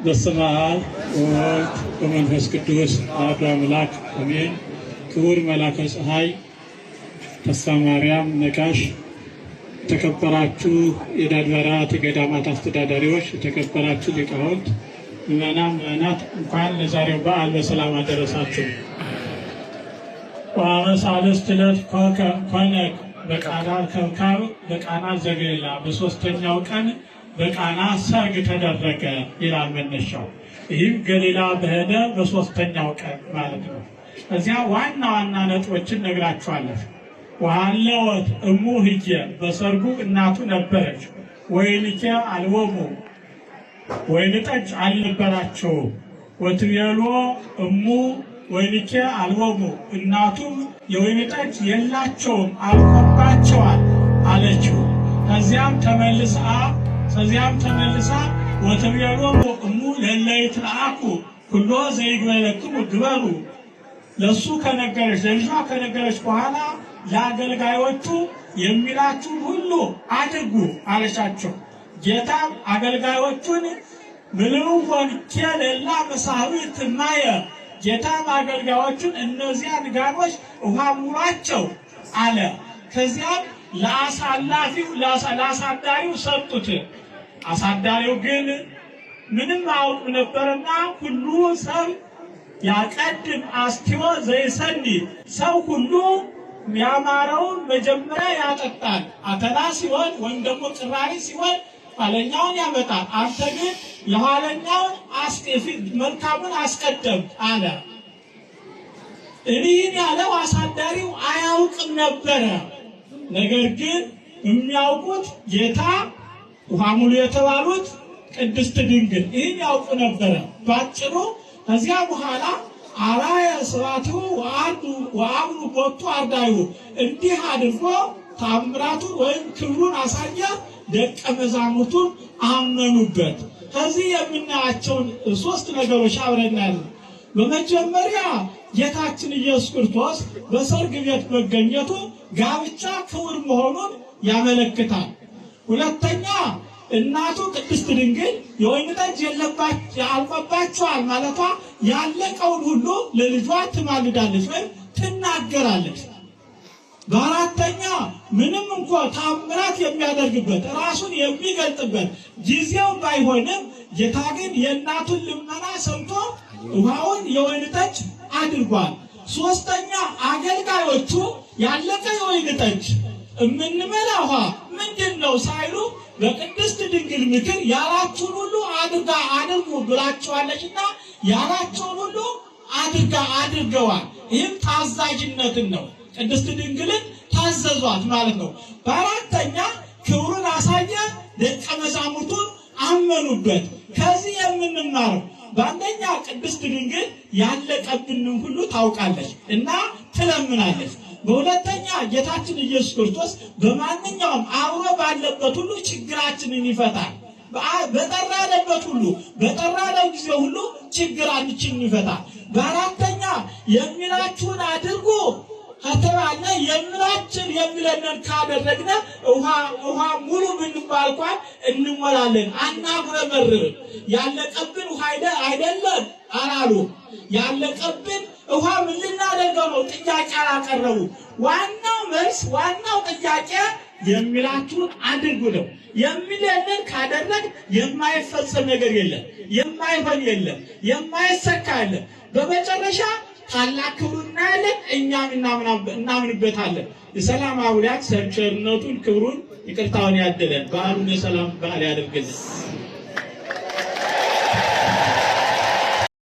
በስመ አብ ወወልድ ወመንፈስ ቅዱስ አሐዱ አምላክ አሜን። ክቡር መላከ ፀሐይ ተስፋ ማርያም ነጋሽ፣ የተከበራችሁ የአድባራት የገዳማት አስተዳዳሪዎች፣ የተከበራችሁ ሊቃውንት፣ ምዕመናት እንኳን ለዛሬው በዓል በሰላም አደረሳችሁ። ወአመሳልስት ዕለት ኮነ በቃና ከብካብ በቃና ዘገሊላ፣ በሶስተኛው ቀን በቃና ሰርግ ተደረገ ይላል መነሻው። ይህም ገሊላ በሄደ በሶስተኛው ቀን ማለት ነው። እዚያ ዋና ዋና ነጥቦችን ነግራችኋለሁ። ወሃለወት እሙ ህየ፣ በሰርጉ እናቱ ነበረች። ወይንኬ አልቦሙ፣ ወይን ጠጅ አልነበራቸውም። ወትቤሎ እሙ ወይንኬ አልቦሙ፣ እናቱም የወይን ጠጅ የላቸውም አልቆባቸዋል አለችው። ከዚያም ተመልሳ ወትቤሎሙ እሙ ለእለ ይትለአኩ ኩሎ ዘይግበረክሙ ግበሩ፣ ለሱ ከነገረች ለልጇ ከነገረች በኋላ ለአገልጋዮቹ የሚላችሁን ሁሉ አድርጉ አለቻቸው። ጌታም አገልጋዮቹን ምልውወን ኬለላ መሳህዊት ማየ፣ ጌታም አገልጋዮቹን እነዚያን ጋኖች ውሃ ሙሏቸው አለ። ከዚያም ለአሳዳሪው ሰጡት። አሳዳሪው ግን ምንም አያውቅ ነበርና ሁሉ ሰው ያቀድም አስቲወ ዘይሰኒ፣ ሰው ሁሉ ያማረውን መጀመሪያ ያጠጣል። አተላ ሲሆን ወይም ደግሞ ቅራሪ ሲሆን ኋለኛውን ያመጣል። አንተ ግን የኋለኛውን መልካሙን አስቀደም አለ። እኒህን ያለው አሳዳሪው አያውቅም ነበረ። ነገር ግን የሚያውቁት ጌታ፣ ውሃ ሙሉ የተባሉት ቅድስት ድንግል ይህን ያውቁ ነበረ ባጭሩ። ከዚያ በኋላ አራየ ስብሐቲሁ ወአምኑ ቦቱ አርዳኢሁ፣ እንዲህ አድርጎ ታምራቱን ወይም ክብሩን አሳየ። ደቀ መዛሙርቱን አመኑበት። ከዚህ የምናያቸውን ሶስት ነገሮች አብረናል። በመጀመሪያ ጌታችን ኢየሱስ ክርስቶስ በሰርግ ቤት መገኘቱ ጋብቻ ክቡር መሆኑን ያመለክታል። ሁለተኛ እናቱ ቅድስት ድንግል የወይን ጠጅ አልቆባቸዋል ማለቷ ያለቀውን ሁሉ ለልጇ ትማልዳለች ወይም ትናገራለች። በአራተኛ ምንም እንኳ ታምራት የሚያደርግበት ራሱን የሚገልጥበት ጊዜው ባይሆንም ጌታ ግን የእናቱን ልመና ሰምቶ ውሃውን የወይን ጠጅ አድርጓል። ሶስተኛ አገልጋዮቹ ያለቀ የወይን ጠጅ የምንመላ ውሃ ምንድን ነው ሳይሉ በቅድስት ድንግል ምክር ያላችሁን ሁሉ አድርጉ ብላችኋለችና ያላቸውን ሁሉ አድርገዋል። ይህም ታዛዥነትን ነው። ቅድስት ድንግልን ታዘዟት ማለት ነው። በአራተኛ ክብሩን አሳየ፣ ደቀ መዛሙርቱን አመኑበት። ከዚህ የምንማረው በአንደኛ ቅድስት ድንግል ያለቀብንን ሁሉ ታውቃለች እና ትለምናለች። በሁለተኛ ጌታችን ኢየሱስ ክርስቶስ በማንኛውም አብሮ ባለበት ሁሉ ችግራችንን ይፈታል። በጠራንበት ሁሉ በጠራነው ጊዜ ሁሉ ችግራችንን ይፈታል። በአራተኛ የሚላችሁን አድርጉ ከተባለ የሚለንን ካደረግነ ውሃ ሙሉ ብንባል እንኳን እንሞላለን፣ አናጉረመርም። ያለቀብን ውሃ አይደለም አላሉ። ያለቀብን ውሃ ምን ልናደርገው ነው? ጥያቄ አላቀረቡ። ዋናው መልስ ዋናው ጥያቄ የሚላችሁን አድርጉ ነው። የሚለንን ካደረግ የማይፈጸም ነገር የለም፣ የማይሆን የለም፣ የማይሰካ የለም። በመጨረሻ ታላቅ ክብሩ እናያለን፣ እኛም እናምንበታለን። የሰላም አምላክ ቸርነቱን ክብሩን ይቅርታውን ያደለን፣ በዓሉን የሰላም በዓል ያደርግልን።